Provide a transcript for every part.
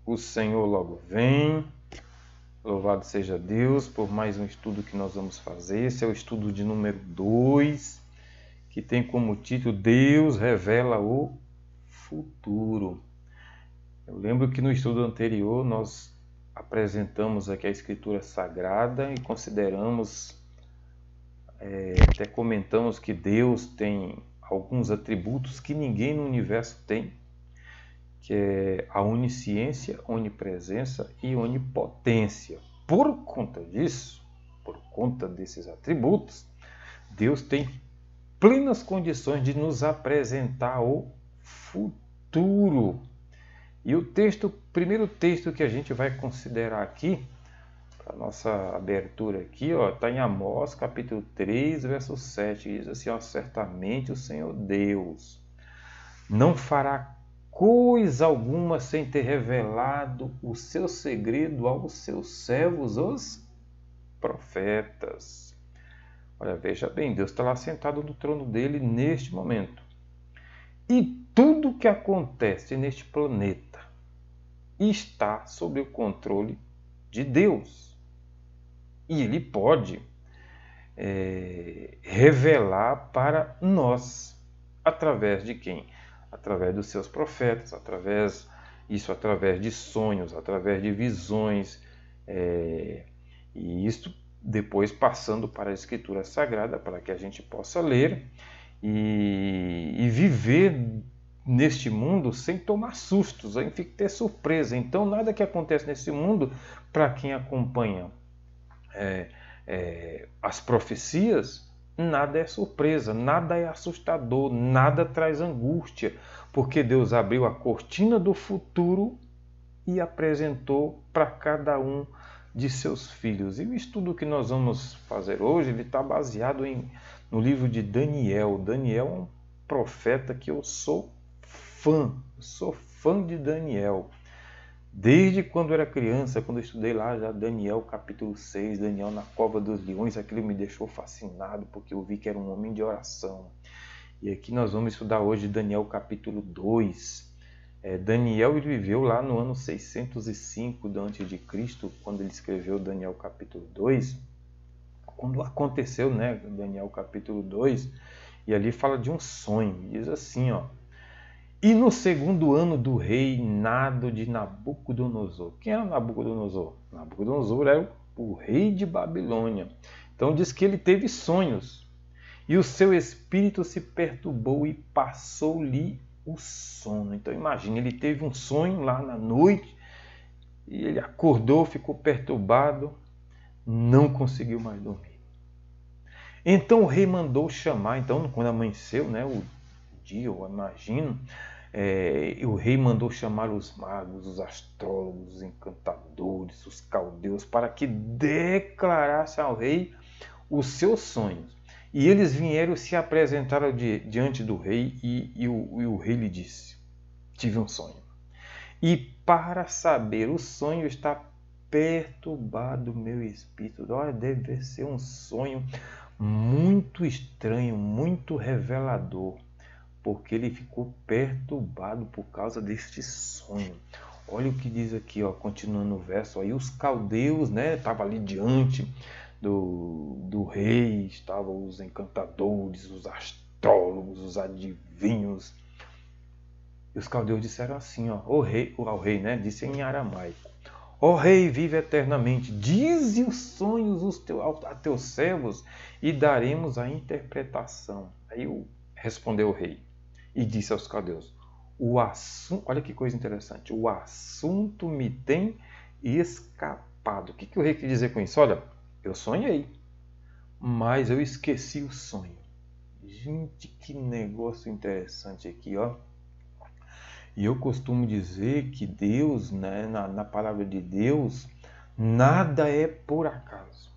O Senhor logo vem. Louvado seja Deus por mais um estudo que nós vamos fazer. Esse é o estudo de número 2, que tem como título Deus revela o futuro. Eu lembro que no estudo anterior nós apresentamos aqui a Escritura Sagrada e consideramos, até comentamos que Deus tem alguns atributos que ninguém no universo tem, que é a onisciência, onipresença e onipotência. Por conta disso, por conta desses atributos, Deus tem plenas condições de nos apresentar o futuro. E o primeiro texto que a gente vai considerar aqui, para a nossa abertura aqui, está em Amós, capítulo 3, verso 7, diz assim, certamente o Senhor Deus não fará coisa alguma sem ter revelado o seu segredo aos seus servos, os profetas. Olha, veja bem, Deus está lá sentado no trono dele neste momento. E tudo que acontece neste planeta está sob o controle de Deus. E Ele pode revelar para nós, através de quem? Através dos seus profetas, através de sonhos, através de visões, e isto depois passando para a Escritura Sagrada, para que a gente possa ler e viver neste mundo sem tomar sustos, sem ter surpresa. Então, nada que acontece nesse mundo, para quem acompanha as profecias, nada é surpresa, nada é assustador, nada traz angústia, porque Deus abriu a cortina do futuro e apresentou para cada um de seus filhos. E o estudo que nós vamos fazer hoje, ele está baseado no livro de Daniel. Daniel é um profeta que eu sou fã de Daniel. Desde quando eu era criança, quando eu estudei lá já Daniel capítulo 6, Daniel na cova dos leões, aquilo me deixou fascinado, porque eu vi que era um homem de oração. E aqui nós vamos estudar hoje Daniel capítulo 2. Daniel ele viveu lá no ano 605 a.C., quando ele escreveu Daniel capítulo 2. Quando aconteceu, Daniel capítulo 2, e ali fala de um sonho, diz assim, e no segundo ano do reinado de Nabucodonosor. Quem era Nabucodonosor? Nabucodonosor era o rei de Babilônia. Então diz que ele teve sonhos. E o seu espírito se perturbou e passou-lhe o sono. Então imagine, ele teve um sonho lá na noite. E ele acordou, ficou perturbado. Não conseguiu mais dormir. Então o rei mandou chamar. Então quando amanheceu, o dia, eu imagino, o rei mandou chamar os magos, os astrólogos, os encantadores, os caldeus, para que declarassem ao rei os seus sonhos. E eles vieram e se apresentaram diante do rei, e o rei lhe disse, tive um sonho. E para saber o sonho está perturbado o meu espírito. Olha, deve ser um sonho muito estranho, muito revelador, porque ele ficou perturbado por causa deste sonho. Olha o que diz aqui, continuando o verso. Aí os caldeus, estavam ali diante do rei, estavam os encantadores, os astrólogos, os adivinhos. E os caldeus disseram assim, ao rei, disse em aramaico, ó rei, vive eternamente, dize os sonhos a teus servos e daremos a interpretação. Aí respondeu o rei e disse aos caldeus, olha que coisa interessante, o assunto me tem escapado. O que o rei quer dizer com isso? Olha, eu sonhei, mas eu esqueci o sonho. Gente, que negócio interessante aqui, E eu costumo dizer que Deus, na palavra de Deus, nada é por acaso.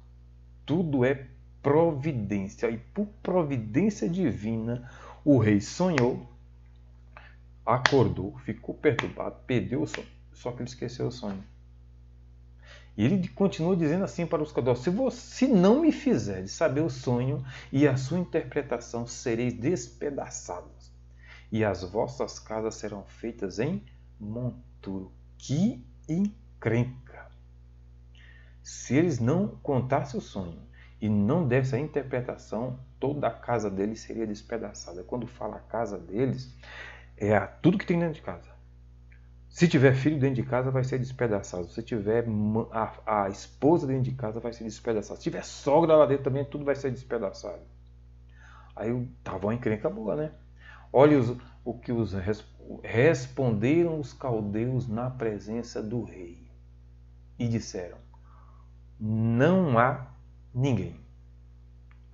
Tudo é providência. E por providência divina, o rei sonhou, acordou, ficou perturbado, perdeu o sonho, só que ele esqueceu o sonho. E ele continuou dizendo assim para os caldeus, se não me fizerdes saber o sonho e a sua interpretação, sereis despedaçados, e as vossas casas serão feitas em monturo. Que encrenca. Se eles não contassem o sonho e não dessem a interpretação, toda a casa deles seria despedaçada. Quando fala a casa deles, é tudo que tem dentro de casa. Se tiver filho dentro de casa, vai ser despedaçado. Se tiver a esposa dentro de casa, vai ser despedaçado. Se tiver sogra lá dentro também, tudo vai ser despedaçado. Aí tava uma encrenca boa, né? Olha o que responderam os caldeus na presença do rei. E disseram: não há ninguém.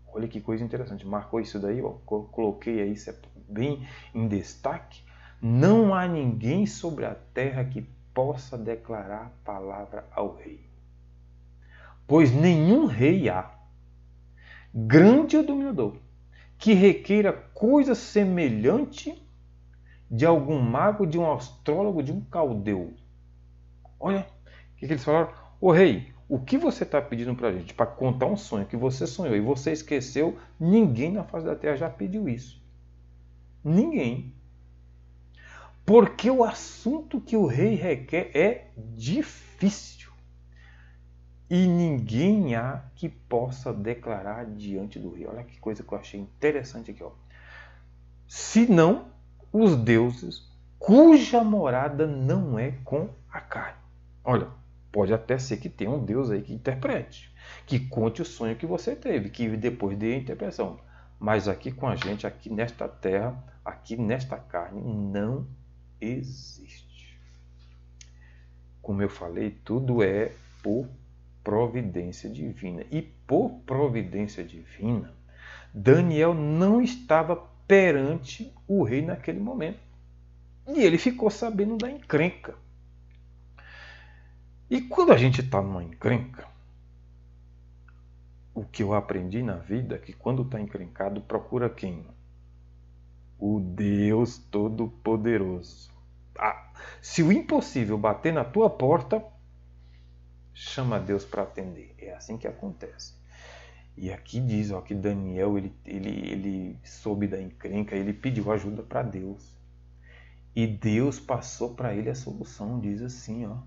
Olha que coisa interessante. Marcou isso daí, ó, coloquei aí, isso é bem em destaque. Não há ninguém sobre a terra que possa declarar a palavra ao rei. Pois nenhum rei há, grande ou dominador, que requeira coisa semelhante de algum mago, de um astrólogo, de um caldeu. Olha, o que eles falaram? Ô rei, o que você está pedindo para a gente? Para contar um sonho que você sonhou e você esqueceu, ninguém na face da terra já pediu isso. Ninguém. Porque o assunto que o rei requer é difícil. E ninguém há que possa declarar diante do rei. Olha que coisa que eu achei interessante aqui. Ó. Senão os deuses cuja morada não é com a carne. Olha, pode até ser que tenha um Deus aí que interprete, que conte o sonho que você teve, que depois dê a interpretação. Mas aqui com a gente, aqui nesta terra, aqui nesta carne, não existe. Como eu falei, tudo é por providência divina. E por providência divina, Daniel não estava perante o rei naquele momento. E ele ficou sabendo da encrenca. E quando a gente está numa encrenca, o que eu aprendi na vida é que quando está encrencado, procura quem? O Deus Todo-Poderoso. Se o impossível bater na tua porta, chama Deus para atender. É assim que acontece. E aqui diz ó, que Daniel ele soube da encrenca, ele pediu ajuda para Deus. E Deus passou para ele a solução, diz assim, ó.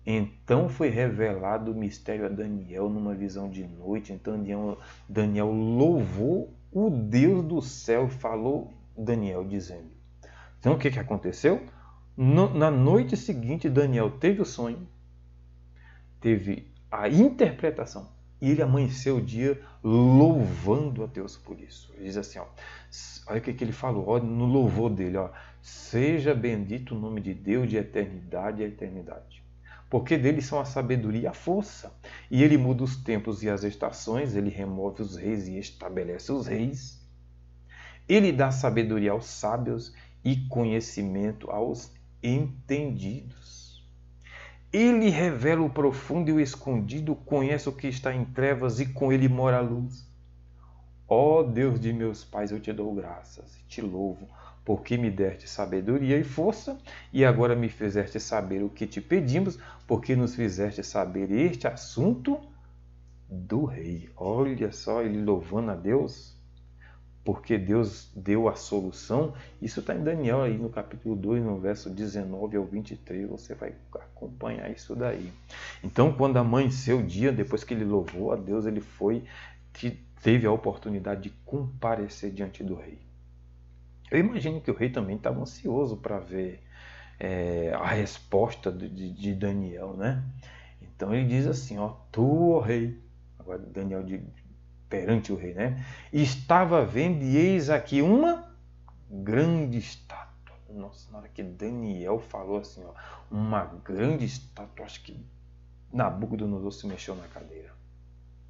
Então foi revelado o mistério a Daniel numa visão de noite. Então Daniel louvou o Deus do céu e falou Daniel dizendo. Então o que aconteceu? Na noite seguinte Daniel teve o sonho, teve a interpretação e ele amanheceu o dia louvando a Deus por isso. Ele diz assim, ó, olha o que ele falou ó, no louvor dele. Ó, seja bendito o nome de Deus de eternidade a eternidade. Porque dele são a sabedoria e a força. E ele muda os tempos e as estações, ele remove os reis e estabelece os reis. Ele dá sabedoria aos sábios e conhecimento aos entendidos. Ele revela o profundo e o escondido, conhece o que está em trevas e com ele mora a luz. Ó Deus de meus pais, eu te dou graças e te louvo, porque me deste sabedoria e força, e agora me fizeste saber o que te pedimos, porque nos fizeste saber este assunto do rei. Olha só, ele louvando a Deus, porque Deus deu a solução. Isso está em Daniel, aí no capítulo 2, no verso 19 ao 23, você vai acompanhar isso daí. Então, quando amanheceu o dia, depois que ele louvou a Deus, ele teve a oportunidade de comparecer diante do rei. Eu imagino que o rei também estava ansioso para ver a resposta de Daniel, né? Então ele diz assim, ó, tu, ó rei, agora Daniel perante o rei, né? Estava vendo e eis aqui uma grande estátua. Nossa, na hora que Daniel falou assim, ó, uma grande estátua, acho que Nabucodonosor se mexeu na cadeira.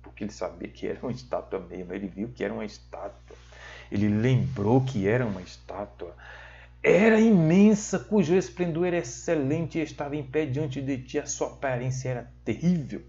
Porque ele sabia que era uma estátua mesmo, ele viu que era uma estátua. Ele lembrou que era uma estátua. Era imensa, cujo esplendor era excelente e estava em pé diante de ti. A sua aparência era terrível.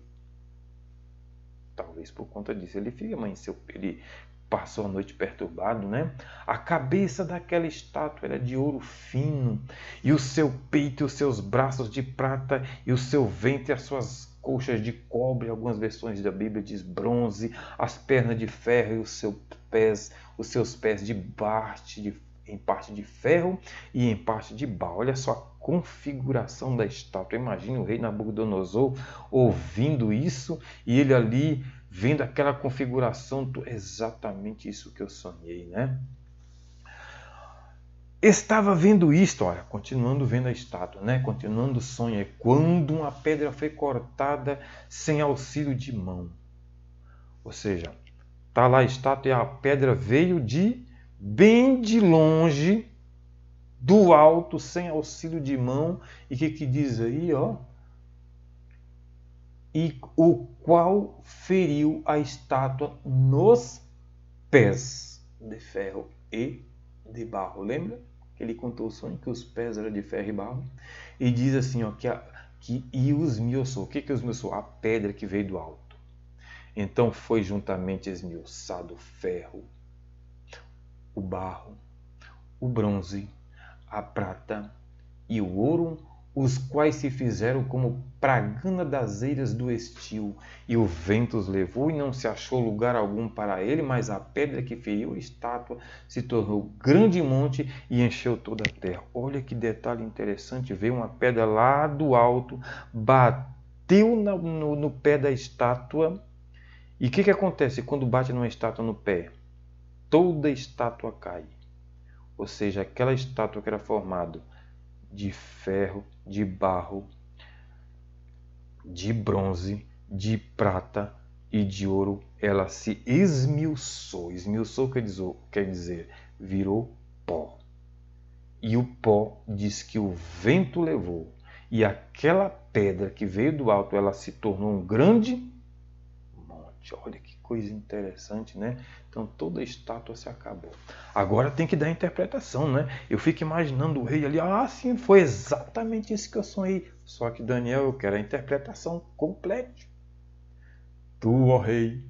Talvez por conta disso ele passou a noite perturbado, né? A cabeça daquela estátua era de ouro fino, e o seu peito e os seus braços de prata, e o seu ventre e as suas coxas de cobre, algumas versões da Bíblia diz bronze, as pernas de ferro e os seus pés de barte em parte de ferro e em parte de barro. Olha só a configuração da estátua. Imagine o rei Nabucodonosor ouvindo isso e ele ali vendo aquela configuração. Exatamente isso que eu sonhei, né? Estava vendo isto, olha, continuando vendo a estátua, né? Continuando o sonho, é quando uma pedra foi cortada sem auxílio de mão. Ou seja, está lá a estátua e a pedra veio de bem de longe, do alto, sem auxílio de mão. E o que diz aí, ó? E o qual feriu a estátua nos pés de ferro e de barro. Lembra que ele contou o sonho que os pés eram de ferro e barro? E diz assim, ó, e os esmiuçou. O que esmiuçou? A pedra que veio do alto. Então foi juntamente esmiuçado o ferro, o barro, o bronze, a prata e o ouro, os quais se fizeram como pragana das eiras do estio, e o vento os levou, e não se achou lugar algum para ele, mas a pedra que feriu a estátua se tornou grande monte e encheu toda a terra. Olha que detalhe interessante, veio uma pedra lá do alto, bateu no pé da estátua, e o que acontece quando bate numa estátua no pé? Toda a estátua cai. Ou seja, aquela estátua que era formada de ferro, de barro, de bronze, de prata e de ouro, ela se esmiuçou. Esmiuçou quer dizer virou pó. E o pó diz que o vento levou. E aquela pedra que veio do alto, ela se tornou um grande monte. Olha que coisa interessante, né? Então toda a estátua se acabou. Agora tem que dar interpretação, né? Eu fico imaginando o rei ali, sim, foi exatamente isso que eu sonhei. Só que, Daniel, eu quero a interpretação completa. Tu, ó rei,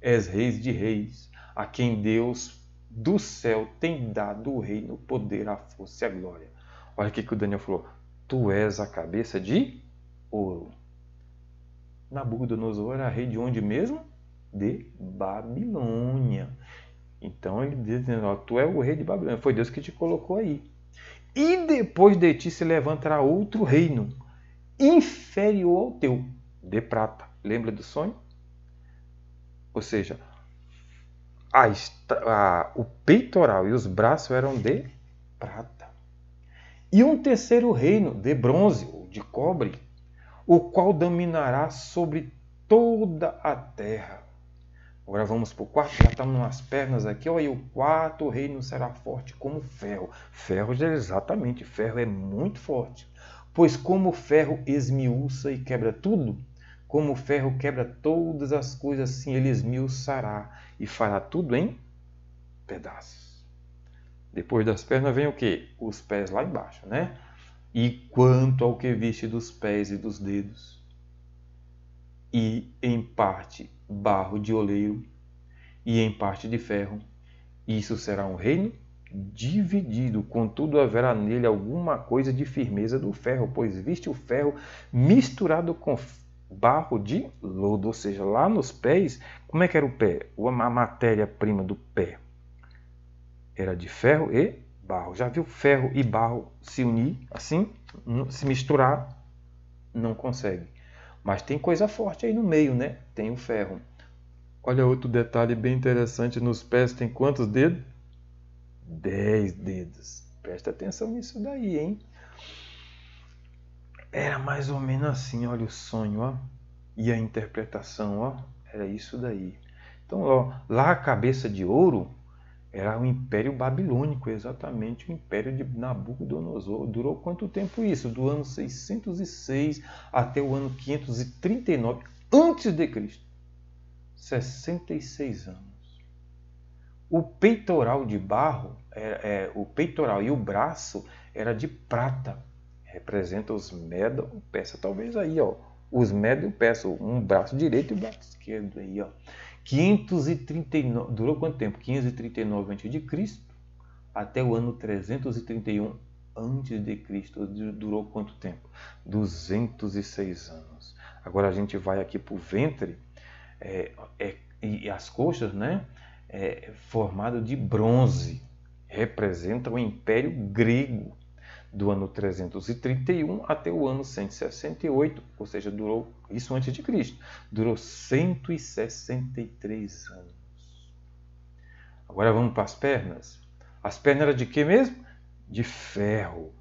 és reis de reis, a quem Deus do céu tem dado o reino, o poder, a força e a glória. Olha o que o Daniel falou. Tu és a cabeça de ouro. Nabucodonosor era rei de onde mesmo? De Babilônia. Então ele diz, tu é o rei de Babilônia, foi Deus que te colocou aí. E depois de ti se levantará outro reino, inferior ao teu, de prata. Lembra do sonho? Ou seja, o peitoral e os braços eram de prata. E um terceiro reino, de bronze, ou de cobre, o qual dominará sobre toda a terra. Agora vamos para o quarto, já estamos nas pernas aqui, e o quarto reino será forte como ferro. Ferro, exatamente, ferro é muito forte. Pois como o ferro esmiuça e quebra tudo, como o ferro quebra todas as coisas, assim ele esmiuçará e fará tudo em pedaços. Depois das pernas vem o quê? Os pés lá embaixo, né? E quanto ao que viste dos pés e dos dedos, e em parte barro de oleiro, e em parte de ferro, isso será um reino dividido, contudo haverá nele alguma coisa de firmeza do ferro, pois viste o ferro misturado com barro de lodo, ou seja, lá nos pés, como é que era o pé? A matéria-prima do pé era de ferro e barro. Já viu ferro e barro se unir assim, se misturar? Não consegue. Mas tem coisa forte aí no meio, né? Tem o ferro. Olha outro detalhe bem interessante, nos pés tem quantos dedos? 10 dedos. Presta atenção nisso daí, hein? Era mais ou menos assim, olha o sonho, ó. E a interpretação, ó, era isso daí. Então, ó, lá a cabeça de ouro era o Império Babilônico, exatamente, o Império de Nabucodonosor. Durou quanto tempo isso? Do ano 606 até o ano 539 a.C. 66 anos. O peitoral de barro, o peitoral e o braço era de prata. Representa os Medo Persa, talvez aí, ó. Os Medo Persa, um braço direito e o braço esquerdo aí, ó. 539, durou quanto tempo? 539 a.C. até o ano 331 a.C. Durou quanto tempo? 206 anos. Agora a gente vai aqui para o ventre e as coxas, né? Formado de bronze. representa o Império Grego, do ano 331 até o ano 168, ou seja, durou, isso antes de Cristo, durou 163 anos. Agora vamos para as pernas. As pernas eram de quê mesmo? De ferro,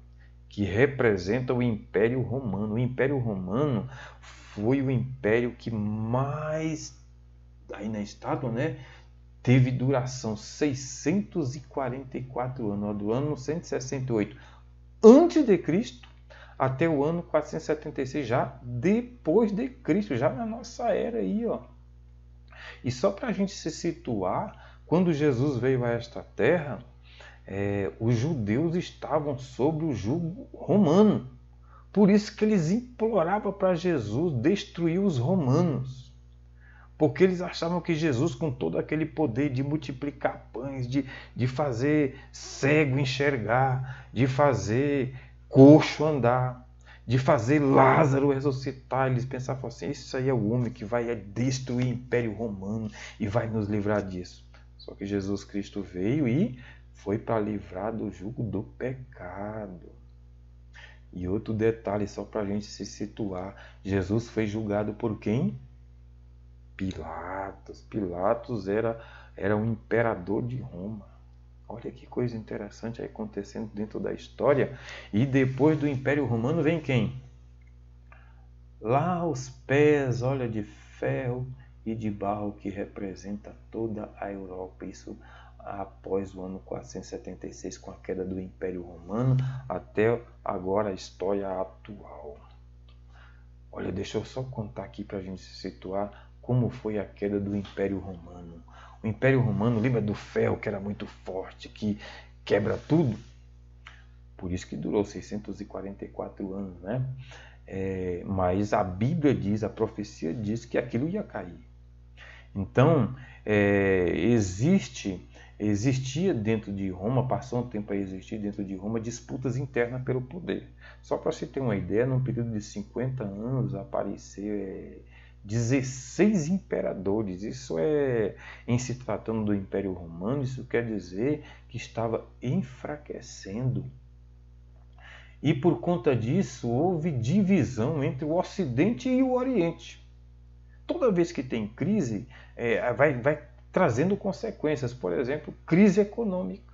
que representa o Império Romano. O Império Romano foi o império que mais, aí na estátua, né, teve duração 644 anos, do ano 168 antes de Cristo até o ano 476 já depois de Cristo, já na nossa era aí, ó. E só para a gente se situar, quando Jesus veio a esta terra, os judeus estavam sob o jugo romano. Por isso que eles imploravam para Jesus destruir os romanos. Porque eles achavam que Jesus, com todo aquele poder de multiplicar pães, de fazer cego enxergar, de fazer coxo andar, de fazer Lázaro ressuscitar, eles pensavam assim, isso aí é o homem que vai destruir o Império Romano e vai nos livrar disso. Só que Jesus Cristo veio e foi para livrar do jugo do pecado. E outro detalhe, só para a gente se situar, Jesus foi julgado por quem? Pilatos. Pilatos era o imperador de Roma. Olha que coisa interessante aí acontecendo dentro da história. E depois do Império Romano vem quem? Lá os pés, olha, de ferro e de barro, que representa toda a Europa. Isso após o ano 476, com a queda do Império Romano, até agora a história atual. Olha, deixa eu só contar aqui para a gente se situar como foi a queda do Império Romano. O Império Romano, lembra do ferro, que era muito forte, que quebra tudo? Por isso que durou 644 anos, né? Mas a Bíblia diz, a profecia diz que aquilo ia cair. Então, existia dentro de Roma, passou um tempo a existir dentro de Roma, disputas internas pelo poder. Só para você ter uma ideia, num período de 50 anos, apareceu 16 imperadores. Isso em se tratando do Império Romano, isso quer dizer que estava enfraquecendo. E por conta disso, houve divisão entre o Ocidente e o Oriente. Toda vez que tem crise, vai trazendo consequências. Por exemplo, crise econômica.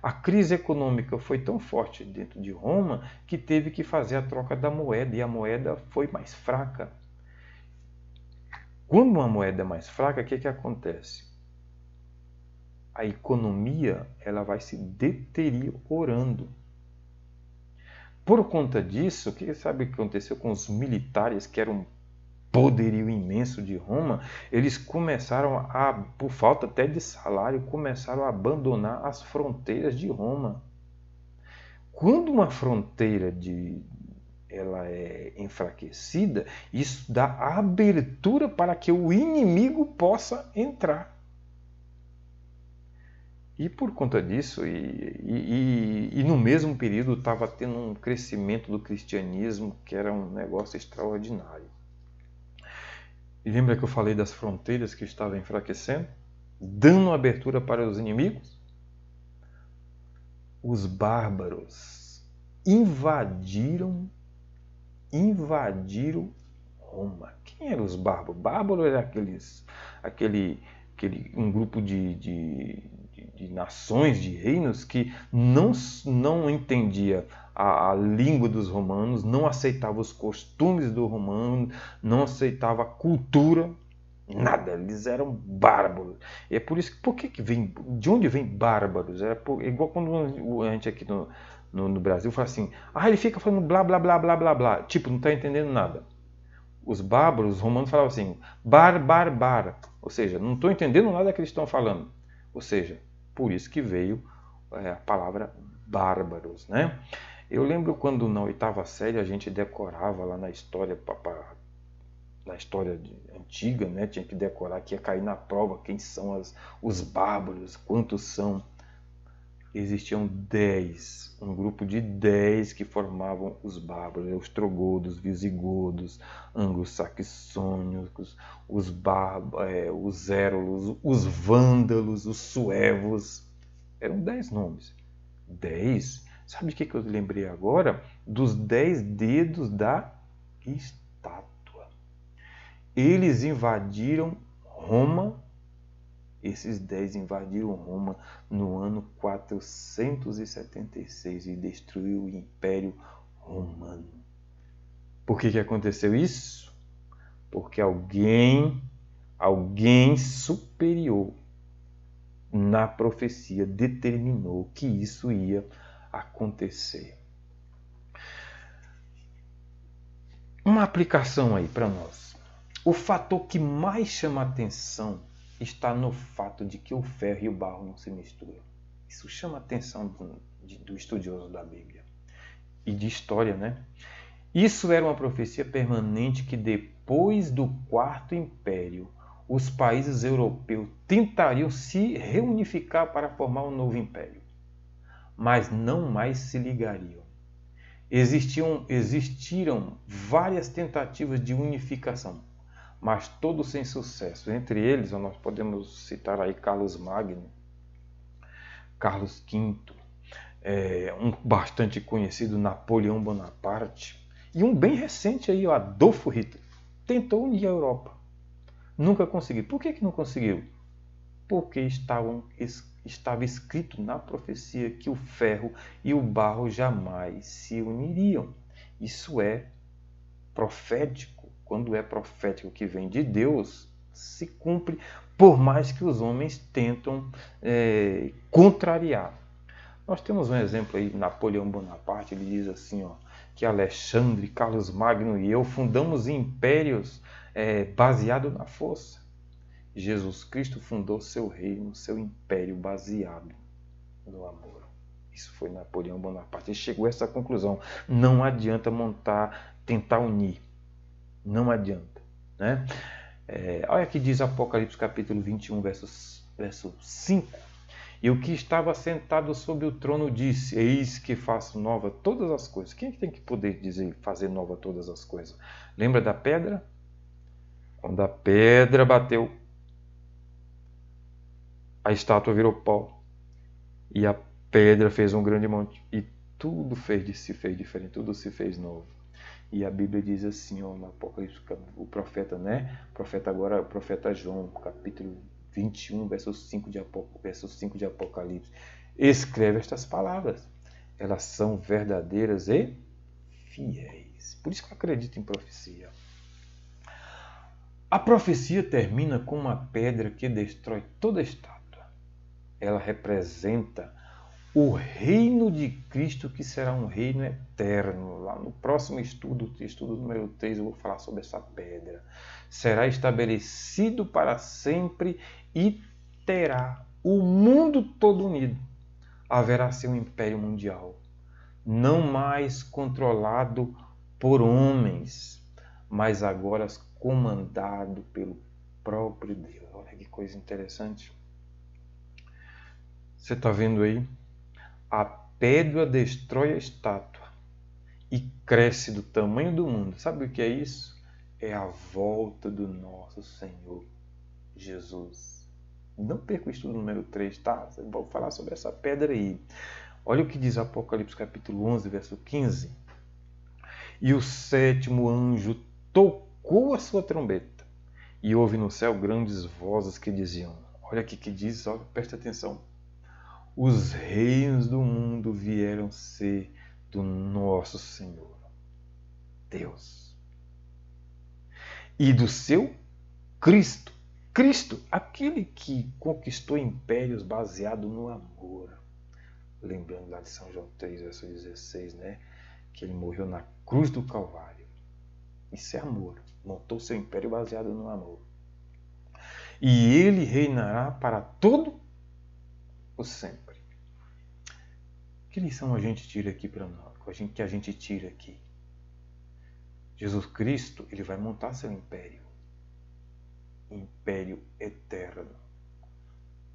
A crise econômica foi tão forte dentro de Roma que teve que fazer a troca da moeda, e a moeda foi mais fraca. Quando uma moeda é mais fraca, o que acontece? A economia ela vai se deteriorando. Por conta disso, sabe o que aconteceu com os militares, que eram um poderio imenso de Roma? Eles começaram por falta até de salário, começaram a abandonar as fronteiras de Roma. Quando uma fronteira ela é enfraquecida, isso dá abertura para que o inimigo possa entrar. E por conta disso, e no mesmo período, estava tendo um crescimento do cristianismo que era um negócio extraordinário. E lembra que eu falei das fronteiras que estavam enfraquecendo, dando abertura para os inimigos? Os bárbaros invadiram Roma. Quem eram os bárbaros? Bárbaros eram um grupo de nações, de reinos que não entendia a língua dos romanos, não aceitava os costumes do romano, não aceitava a cultura, nada. Eles eram bárbaros. E é por isso que de onde vem bárbaros? Igual quando a gente aqui no Brasil fala assim, ele fica falando blá blá blá blá blá blá, tipo, não está entendendo nada. Os bárbaros, os romanos falavam assim, bar, ou seja, não estou entendendo nada que eles estão falando. Ou seja, por isso que veio a palavra bárbaros, né? Eu lembro quando na 8ª série a gente decorava lá na história antiga, né? Tinha que decorar, que ia cair na prova quem são os bárbaros, quantos são. Existiam 10, um grupo de 10 que formavam os bárbaros, os trogodos, visigodos, anglo-saxônicos, os érolos, os vândalos, os suevos. Eram 10 nomes. 10. Sabe o que eu lembrei agora? Dos 10 dedos da estátua. Eles invadiram Roma. Esses 10 invadiram Roma no ano 476 e destruiu o Império Romano. Por que aconteceu isso? Porque alguém superior na profecia determinou que isso ia acontecer. Uma aplicação aí para nós. O fator que mais chama a atenção está no fato de que o ferro e o barro não se misturam. Isso chama a atenção do estudioso da Bíblia e de história, né? Isso era uma profecia permanente que depois do Quarto Império, os países europeus tentariam se reunificar para formar um novo império, mas não mais se ligariam. Existiram várias tentativas de unificação, mas todos sem sucesso. Entre eles, nós podemos citar aí Carlos Magno, Carlos V, um bastante conhecido Napoleão Bonaparte, e um bem recente aí, o Adolfo Hitler. Tentou unir a Europa. Nunca conseguiu. Por que não conseguiu? Porque estava escrito na profecia que o ferro e o barro jamais se uniriam. Isso é profético. Quando é profético que vem de Deus, se cumpre, por mais que os homens tentam contrariar. Nós temos um exemplo aí, Napoleão Bonaparte, ele diz assim, que Alexandre, Carlos Magno e eu fundamos impérios baseados na força. Jesus Cristo fundou seu reino, seu império baseado no amor. Isso foi Napoleão Bonaparte. Ele chegou a essa conclusão. Não adianta tentar unir. Não adianta. Né? Olha que diz Apocalipse capítulo 21, verso 5. E o que estava sentado sobre o trono disse: eis que faço nova todas as coisas. Quem tem que poder dizer fazer nova todas as coisas? Lembra da pedra? Quando a pedra bateu, a estátua virou pó. E a pedra fez um grande monte. E tudo se fez diferente, tudo se fez novo. E a Bíblia diz assim, no Apocalipse, o profeta, né? O profeta João, capítulo 21, verso 5 de Apocalipse. Escreve estas palavras. Elas são verdadeiras e fiéis. Por isso que eu acredito em profecia. A profecia termina com uma pedra que destrói toda a estátua. Ela representa o reino de Cristo, que será um reino eterno. Lá no próximo estudo número 3, eu vou falar sobre essa pedra. Será estabelecido para sempre e terá o mundo todo unido. Haverá sim um império mundial, não mais controlado por homens, mas agora comandado pelo próprio Deus. Olha que coisa interessante. Você está vendo aí? A pedra destrói a estátua e cresce do tamanho do mundo. Sabe o que é isso? É a volta do nosso Senhor Jesus. Não perca o estudo número 3, tá? Vou falar sobre essa pedra aí. Olha o que diz Apocalipse capítulo 11, verso 15. E o sétimo anjo tocou a sua trombeta e houve no céu grandes vozes que diziam, olha aqui que diz, olha, presta atenção. Os reinos do mundo vieram ser do nosso Senhor, Deus, e do seu Cristo. Cristo, aquele que conquistou impérios baseado no amor. Lembrando lá de São João 3, verso 16, né? Que ele morreu na cruz do Calvário. Isso é amor. Montou seu império baseado no amor. E ele reinará para todo o sempre. Que lição a gente tira aqui para nós? Que a gente tira aqui? Jesus Cristo, ele vai montar seu império. Império eterno.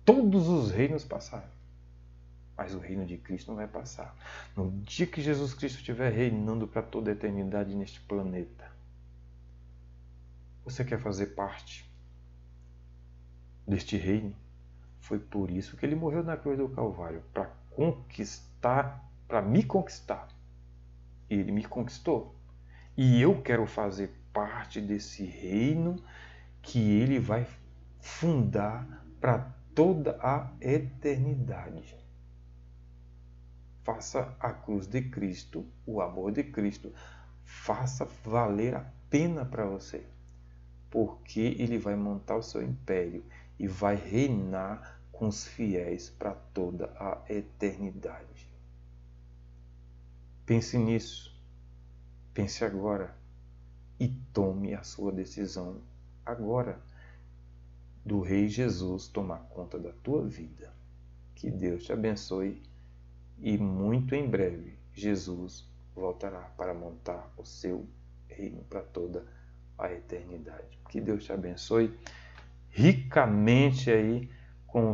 Todos os reinos passaram. Mas o reino de Cristo não vai passar. No dia que Jesus Cristo estiver reinando para toda a eternidade neste planeta, você quer fazer parte deste reino? Foi por isso que ele morreu na cruz do Calvário, para conquistar, para me conquistar. Ele me conquistou. E eu quero fazer parte desse reino que ele vai fundar para toda a eternidade. Faça a cruz de Cristo, o amor de Cristo, faça valer a pena para você, porque ele vai montar o seu império e vai reinar com os fiéis para toda a eternidade. Pense nisso, pense agora e tome a sua decisão agora do Rei Jesus tomar conta da tua vida. Que Deus te abençoe e muito em breve Jesus voltará para montar o seu reino para toda a eternidade. Que Deus te abençoe ricamente aí com